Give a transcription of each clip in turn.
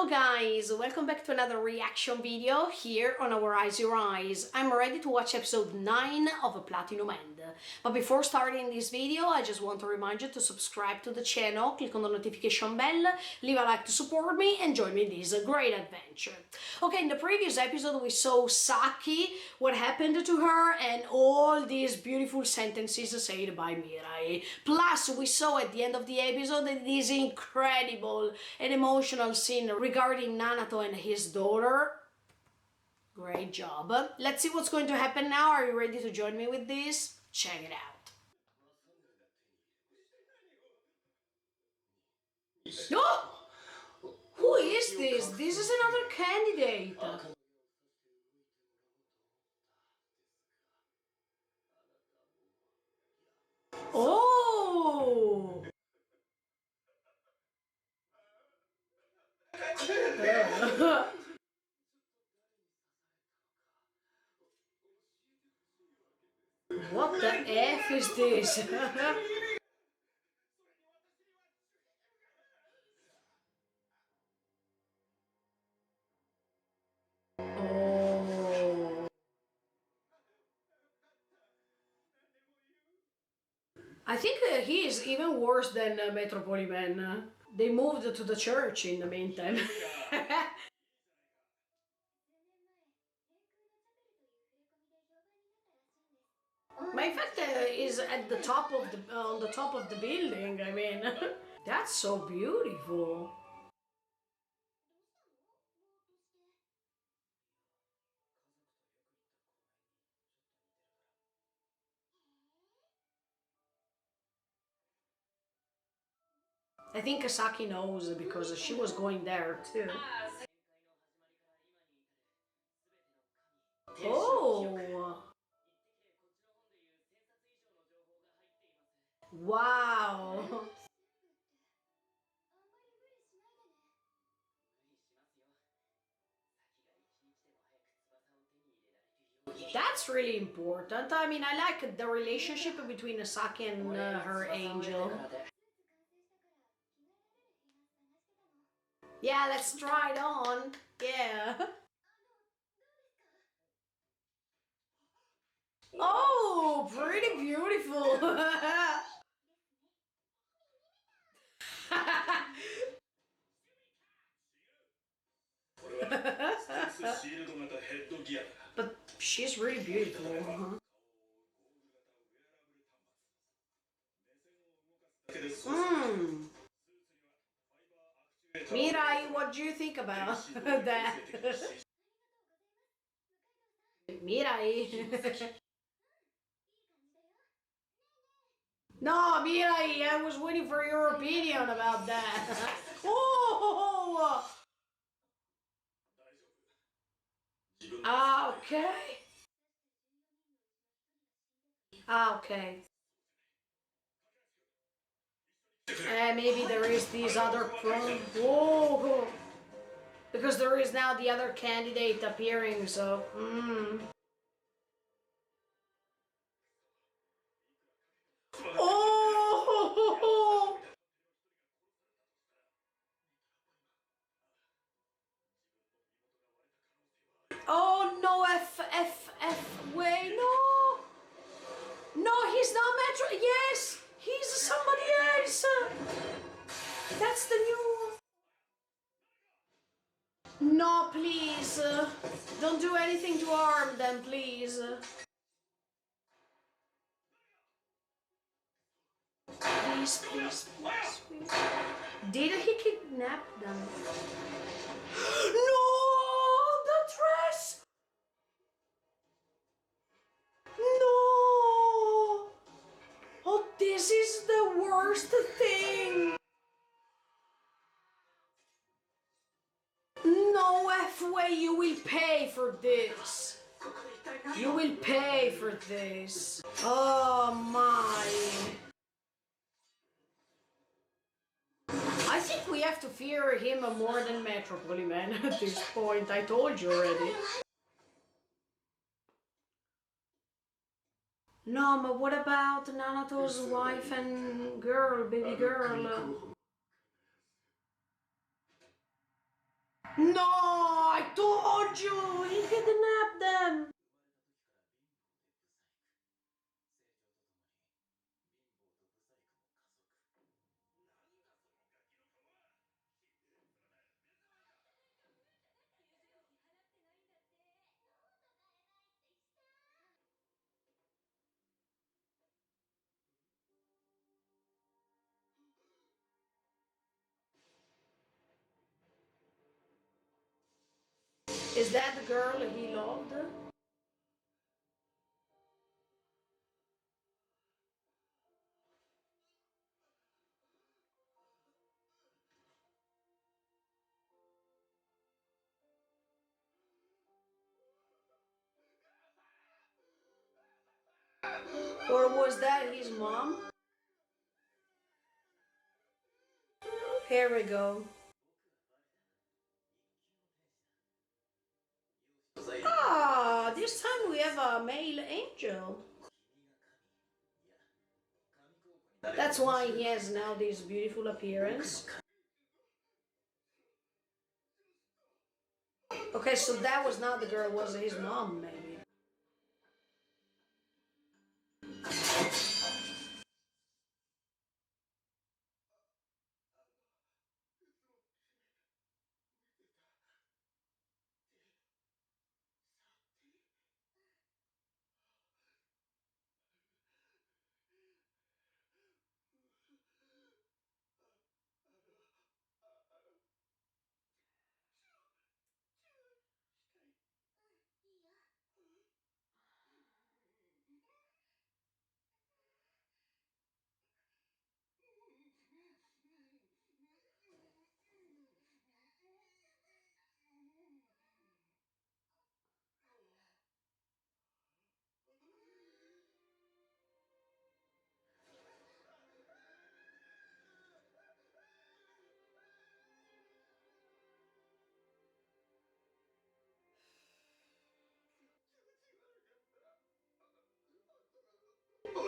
Hello guys, welcome back to another reaction video here on our Eyes Your Eyes. I'm ready to watch episode 9 of A Platinum End. But before starting this video, I just want to remind you to subscribe to the channel, click on the notification bell, leave a like to support me and join me in this great adventure. Okay, in the previous episode we saw Saki, what happened to her and all these beautiful sentences said by Mirai. Plus we saw at the end of the episode this incredible and emotional scene regarding Nanato and his daughter. Great job. Let's see what's going to happen now. Are you ready to join me with this? Check it out. Oh! Who is this? This is another candidate. Oh! What the F is this? Oh. I think he is even worse than Metropoliman. They moved to the church in the meantime. My fact is at the top of the on the top of the building. I mean, that's so beautiful. I think Kasaki knows because she was going there too. Oh! Wow! That's really important. I mean, I like the relationship between Asaki and her angel. Yeah, let's try it on. Yeah. Oh, pretty beautiful. But she's really beautiful. Hmm. Mirai, what do you think about that? Mirai. No, Mirai, I was waiting for your opinion about that. Oh! Okay. Okay. Maybe there is these other Whoa! Because there is now the other candidate appearing, so... Oh! Oh no, wait, no! No, he's not Metro, yes! He's somebody else! That's the new... No, please! Don't do anything to harm them, please! Please, please, please, please. Did he kidnap them? No! The dress! No! Oh, this is the worst thing! No F way, you will pay for this! You will pay for this! Oh my! I think we have to fear him more than Metropoliman at this point, I told you already. No, but what about Nanato's wife and girl, baby girl? No, I told you! He kidnapped them! Is that the girl he loved? Or was that his mom? Here we go. Ah, this time we have a male angel. That's why he has now this beautiful appearance. Okay, so that was not the girl, was his mom, maybe.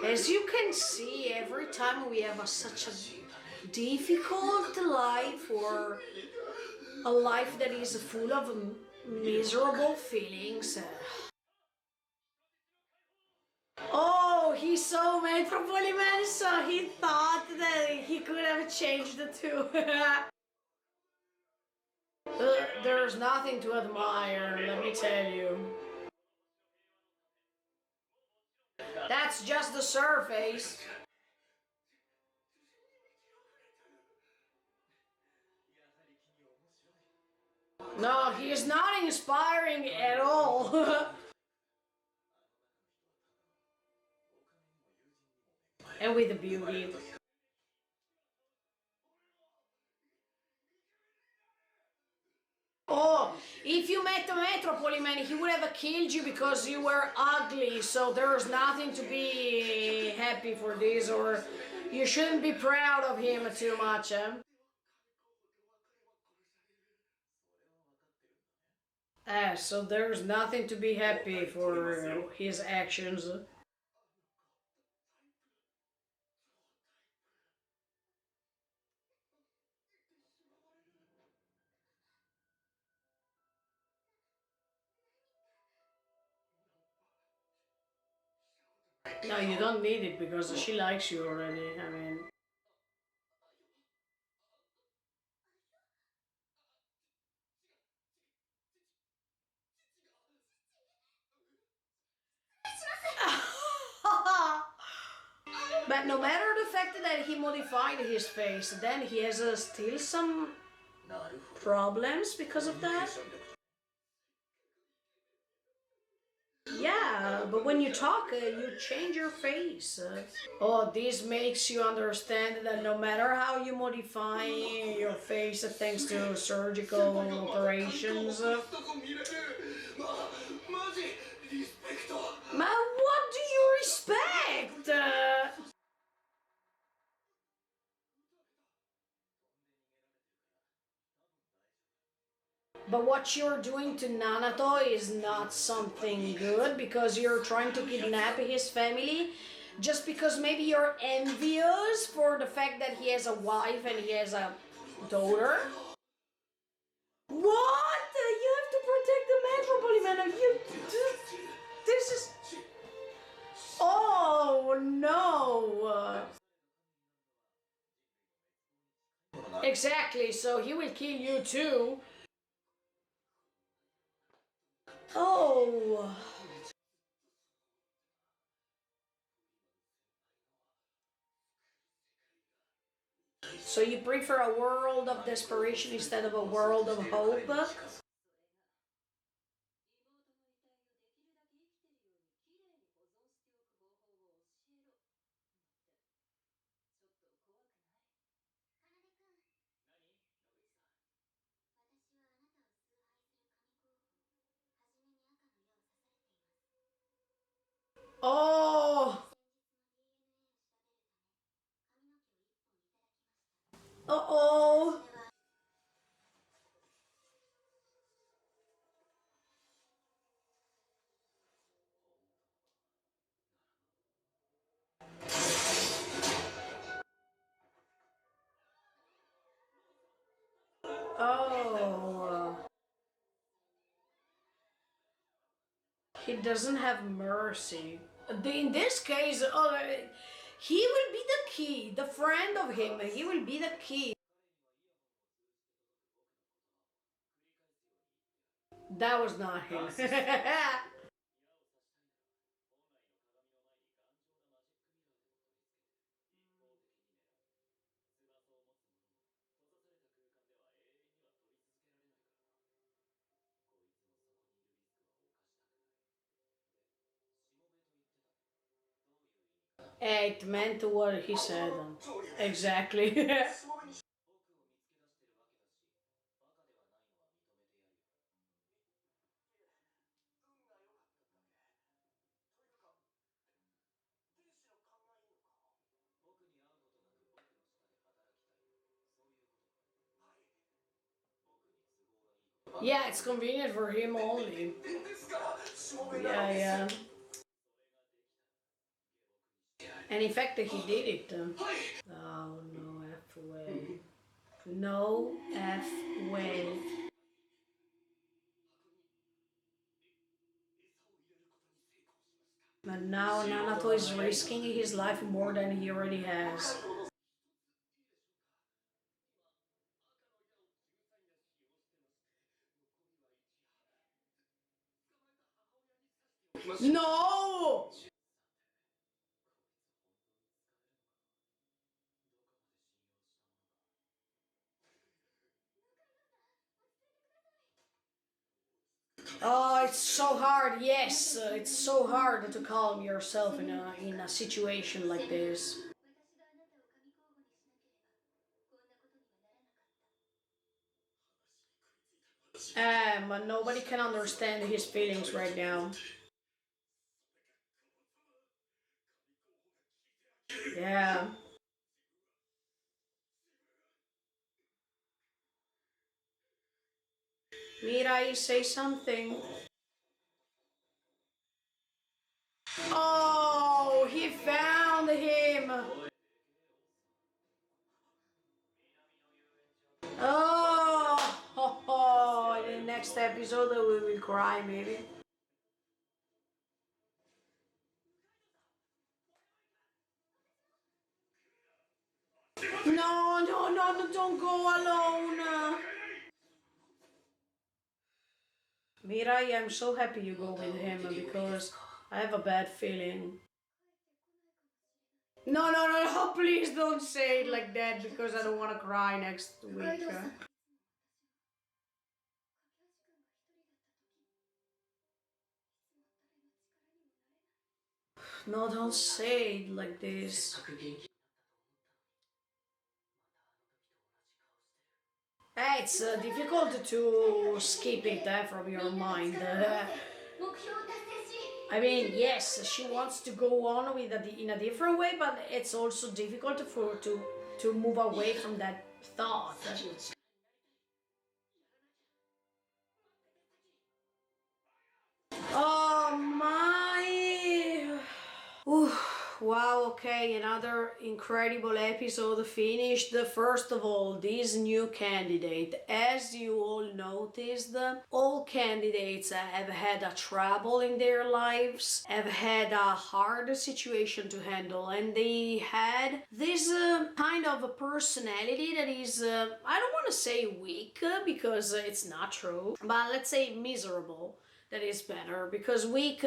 As you can see, every time we have such a difficult life or a life that is full of miserable feelings. Oh, he saw Metropoliman, so he thought that he could have changed the two. There's nothing to admire, let me tell you. That's just the surface. No, he is not inspiring at all. And with the beauty. Oh, if you met the Metropoliman, he would have killed you because you were ugly, so there's nothing to be happy for this, or you shouldn't be proud of him too much, eh? So there's nothing to be happy for his actions. No, you don't need it because she likes you already, I mean... But no matter the fact that he modified his face, then he has still some problems because of that. Yeah, but when you talk, you change your face. Oh, this makes you understand that no matter how you modify your face thanks to surgical operations, what do you respect? But what you're doing to Nanato is not something good because you're trying to kidnap his family just because maybe you're envious for the fact that he has a wife and he has a daughter. What? Exactly, so he will kill you too. Oh. So you prefer a world of desperation instead of a world of hope? Oh. Uh-oh. Oh. He doesn't have mercy. In this case, he will be the key, the friend of him. He will be the key. That was not him. It meant what he said. Exactly. Yeah, it's convenient for him only. Yeah, yeah. And in fact, he did it. Oh, no F way. No F way. But now Nanato is risking his life more than he already has. No! Oh, it's so hard. Yes, it's so hard to calm yourself in a situation like this. But nobody can understand his feelings right now. Yeah. Mirai, say something. Oh, he found him. Oh, in the next episode we will cry maybe. No, no, no, no, don't go alone. Mirai, I'm so happy you go with him because I have a bad feeling. No, no, no, no, please don't say it like that because I don't want to cry next week. No, don't say it like this. It's difficult to skip it from your mind. I mean, yes, she wants to go on with in a different way, but it's also difficult to move away from that thought. Oh my! Ooh, Wow, okay, another incredible episode finished. First of all, this new candidate, as you all noticed, all candidates have had a trouble in their lives, have had a hard situation to handle, and they had this kind of a personality that is, I don't want to say weak, because it's not true, but let's say miserable. That is better, because weak,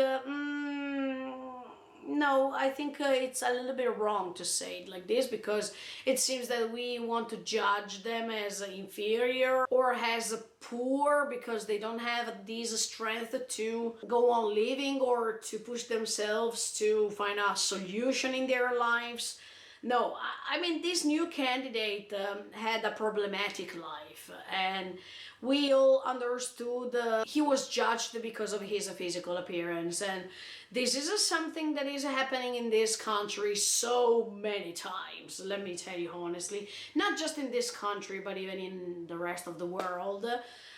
no, I think it's a little bit wrong to say it like this, because it seems that we want to judge them as inferior or as poor because they don't have this strength to go on living or to push themselves to find a solution in their lives. No, I mean, this new candidate had a problematic life, and we all understood he was judged because of his physical appearance, and this is something that is happening in this country so many times, let me tell you honestly. Not just in this country, but even in the rest of the world.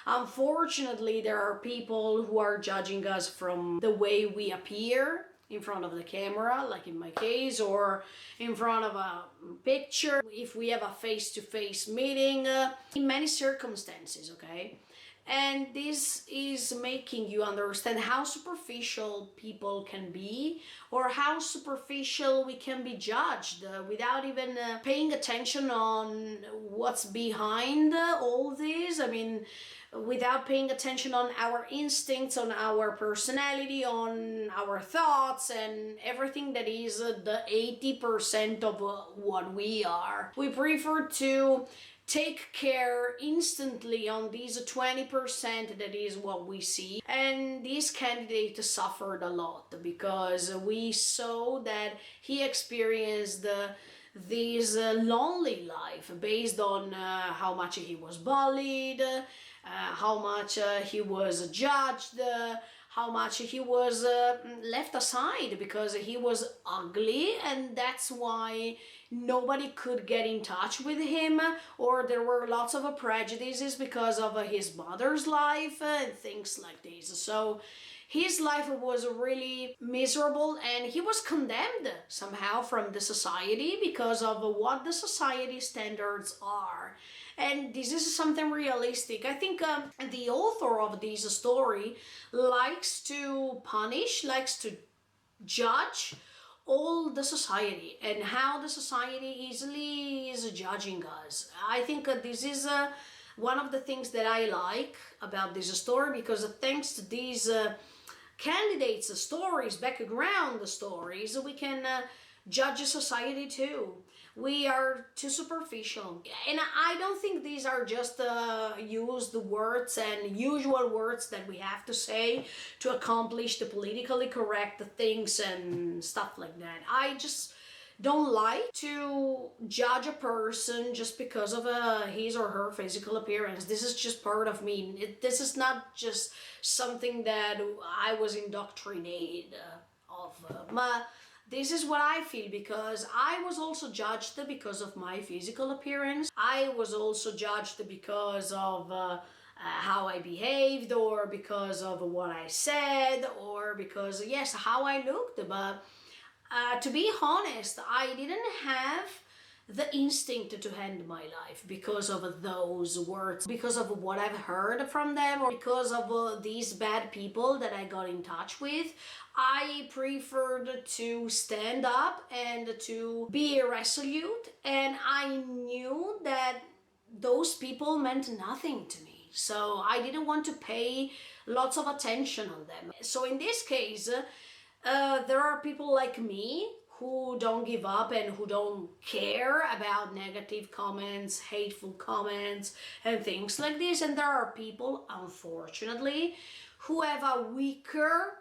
Unfortunately, there are people who are judging us from the way we appear in front of the camera, like in my case, or in front of a picture, if we have a face-to-face meeting, in many circumstances, okay? And this is making you understand how superficial people can be, or how superficial we can be judged without even paying attention on what's behind all this. I mean, without paying attention on our instincts, on our personality, on our thoughts, and everything that is the 80% of what we are. We prefer to take care instantly on these 20% that is what we see. And this candidate suffered a lot because we saw that he experienced this lonely life based on how much he was bullied, how much he was judged, how much he was left aside because he was ugly, and that's why nobody could get in touch with him, or there were lots of prejudices because of his mother's life and things like this. So his life was really miserable, and he was condemned somehow from the society because of what the society standards are. And this is something realistic. I think the author of this story likes to punish, likes to judge all the society and how the society easily is judging us. I think this is one of the things that I like about this story, because thanks to these candidates' stories, background stories, we can judge society too. We are too superficial, and I don't think these are just used words and usual words that we have to say to accomplish the politically correct things and stuff like that. I just don't like to judge a person just because of his or her physical appearance. This is just part of me. This is not just something that I was indoctrinated of. This is what I feel, because I was also judged because of my physical appearance. I was also judged because of how I behaved, or because of what I said, or because, yes, how I looked. But to be honest, I didn't have the instinct to end my life because of those words, because of what I've heard from them, or because of these bad people that I got in touch with. I preferred to stand up and to be resolute, and I knew that those people meant nothing to me. So I didn't want to pay lots of attention on them. So in this case, there are people like me who don't give up and who don't care about negative comments, hateful comments, and things like this. And there are people, unfortunately, who have a weaker,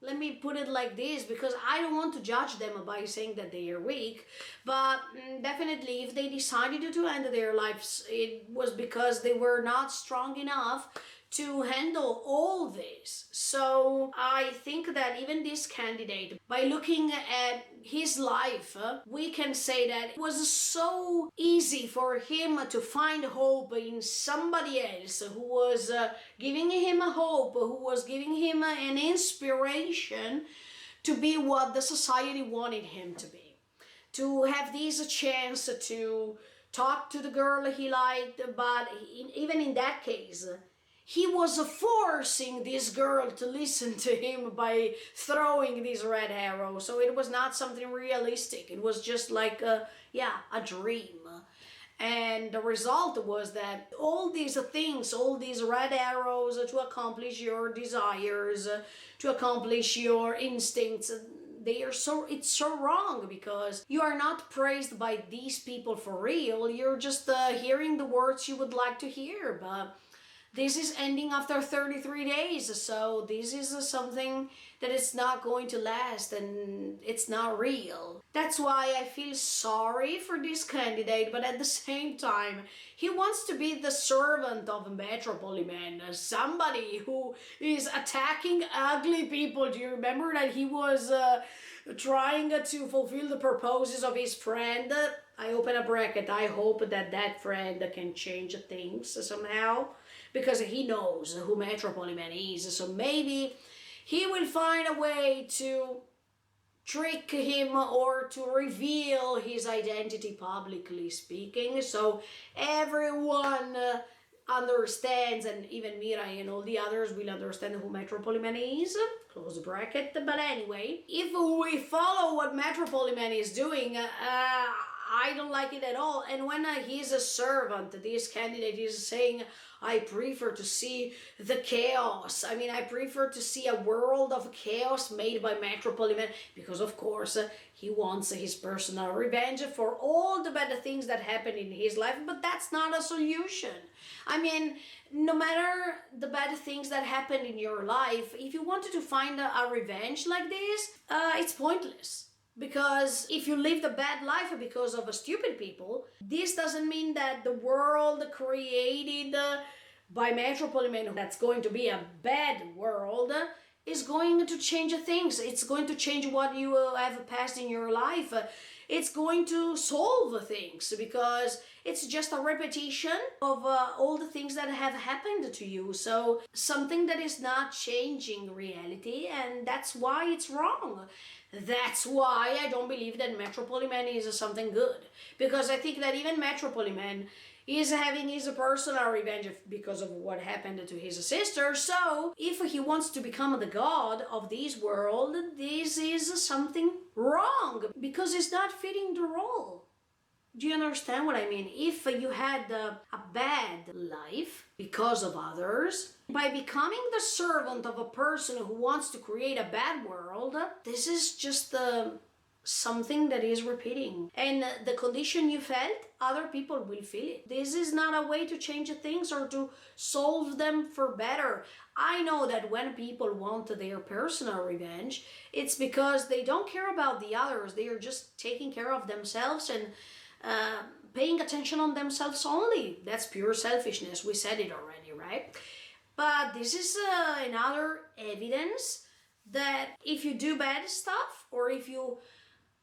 let me put it like this, because I don't want to judge them by saying that they are weak, but definitely if they decided to end their lives, it was because they were not strong enough to handle all this. So I think that even this candidate, by looking at his life, we can say that it was so easy for him to find hope in somebody else who was giving him a hope, who was giving him an inspiration to be what the society wanted him to be. to have this chance to talk to the girl he liked, but even in that case, he was forcing this girl to listen to him by throwing these red arrows. So it was not something realistic. It was just like a dream. And the result was that all these things, all these red arrows to accomplish your desires, to accomplish your instincts, it's so wrong, because you are not praised by these people for real. You're just hearing the words you would like to hear, but this is ending after 33 days, so this is something that it's not going to last, and it's not real. That's why I feel sorry for this candidate, but at the same time, he wants to be the servant of Metropolis Man, somebody who is attacking ugly people. Do you remember that he was trying to fulfill the purposes of his friend? I open a bracket. I hope that that friend can change things somehow, because he knows who Metropolis Man is. So maybe he will find a way to trick him or to reveal his identity publicly speaking, so everyone understands, and even Mirai and all the others will understand who Metropolis Man is, close bracket. But anyway, if we follow what Metropolis Man is doing, I don't like it at all. And when he's a servant, this candidate is saying, I prefer to see the chaos. I mean, I prefer to see a world of chaos made by Metropolis Man, because of course he wants his personal revenge for all the bad things that happened in his life, but that's not a solution. I mean, no matter the bad things that happen in your life, if you wanted to find a revenge like this, it's pointless. Because if you lived a bad life because of stupid people, this doesn't mean that the world created by Metropolis Man, that's going to be a bad world, is going to change things. It's going to change what you have passed in your life. It's going to solve things, because it's just a repetition of all the things that have happened to you. So something that is not changing reality, and that's why it's wrong. That's why I don't believe that Metropolis Man is something good. Because I think that even Metropolis Man is having his personal revenge because of what happened to his sister. So if he wants to become the god of this world, this is something wrong, because it's not fitting the role. Do you understand what I mean? If you had a bad life because of others, by becoming the servant of a person who wants to create a bad world, this is just something that is repeating. And the condition you felt, other people will feel it. This is not a way to change things or to solve them for better. I know that when people want their personal revenge, it's because they don't care about the others. They are just taking care of themselves and paying attention on themselves only. That's pure selfishness. We said it already, right? But this is another evidence that if you do bad stuff, or if you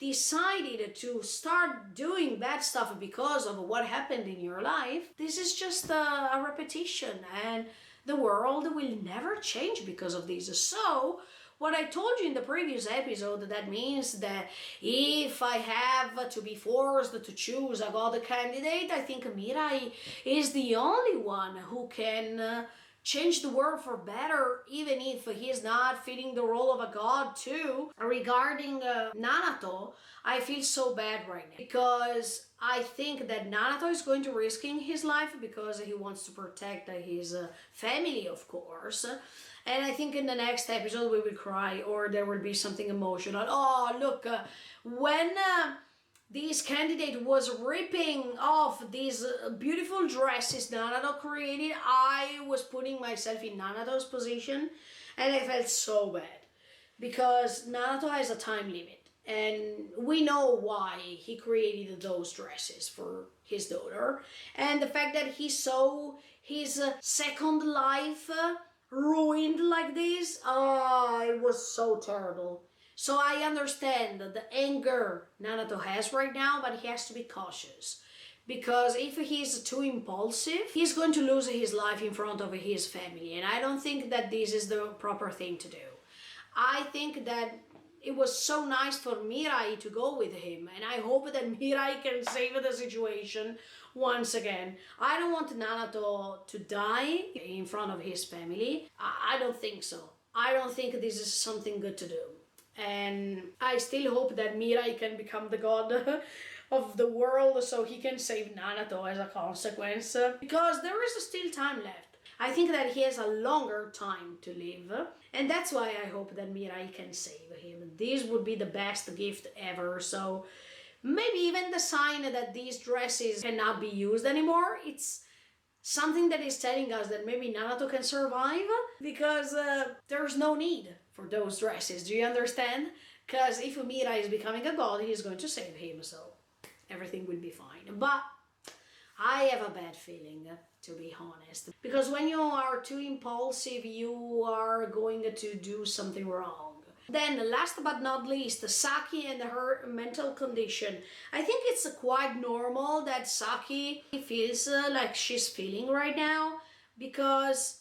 decided to start doing bad stuff because of what happened in your life, this is just a repetition, and the world will never change because of this. So what I told you in the previous episode, that means that if I have to be forced to choose a god candidate, I think Mirai is the only one who can change the world for better, even if he is not fitting the role of a god too. Regarding Nanato, I feel so bad right now, because I think that Nanato is going to risking his life because he wants to protect his family, of course. And I think in the next episode we will cry, or there will be something emotional. Oh, look, when this candidate was ripping off these beautiful dresses Nanato created, I was putting myself in Nanato's position, and I felt so bad. Because Nanato has a time limit, and we know why he created those dresses for his daughter. And the fact that he saw his second life ruined like this, it was so terrible. So I understand the anger Nanato has right now, but he has to be cautious. Because if he's too impulsive, he's going to lose his life in front of his family. And I don't think that this is the proper thing to do. I think that it was so nice for Mirai to go with him, and I hope that Mirai can save the situation once again. I don't want Nanato to die in front of his family. I don't think so. I don't think this is something good to do. And I still hope that Mirai can become the god of the world so he can save Nanato as a consequence, because there is still time left. I think that he has a longer time to live, and that's why I hope that Mirai can save him. This would be the best gift ever, so maybe even the sign that these dresses cannot be used anymore, it's something that is telling us that maybe Nanato can survive, because there's no need for those dresses, do you understand? Because if Mirai is becoming a god, he's going to save him, so everything will be fine. But I have a bad feeling, to be honest, because when you are too impulsive, you are going to do something wrong. Then, last but not least, Saki and her mental condition. I think it's quite normal that Saki feels like she's feeling right now, because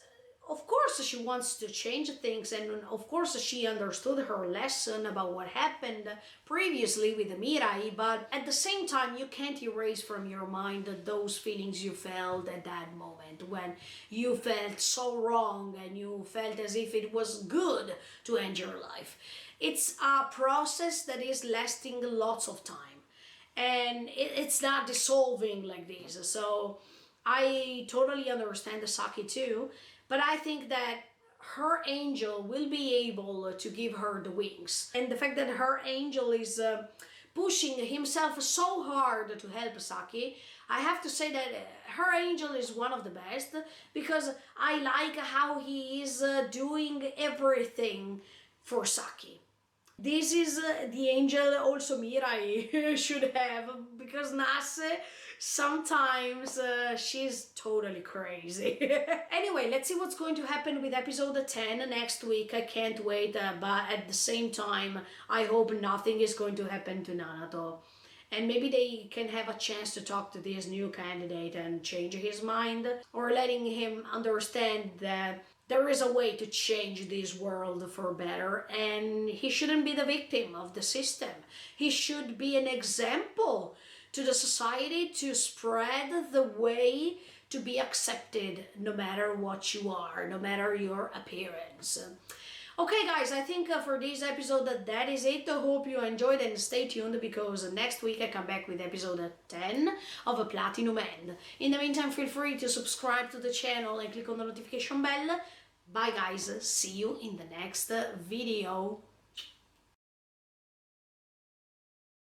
of course she wants to change things, and of course she understood her lesson about what happened previously with Mirai, but at the same time you can't erase from your mind those feelings you felt at that moment, when you felt so wrong and you felt as if it was good to end your life. It's a process that is lasting lots of time, and it's not dissolving like this. So I totally understand Saki too, but I think that her angel will be able to give her the wings. And the fact that her angel is pushing himself so hard to help Saki, I have to say that her angel is one of the best, because I like how he is doing everything for Saki. This is the angel also Mirai should have, because Nase sometimes she's totally crazy. Anyway, let's see what's going to happen with episode 10 next week. I can't wait, but at the same time I hope nothing is going to happen to Nanato, and maybe they can have a chance to talk to this new candidate and change his mind, or letting him understand that there is a way to change this world for better, and he shouldn't be the victim of the system. He should be an example to the society, to spread the way to be accepted no matter what you are, no matter your appearance. Okay guys, I think for this episode that is it. I hope you enjoyed, and stay tuned, because next week I come back with episode 10 of A Platinum End. In the meantime, feel free to subscribe to the channel and click on the notification bell. Bye guys, see you in the next video.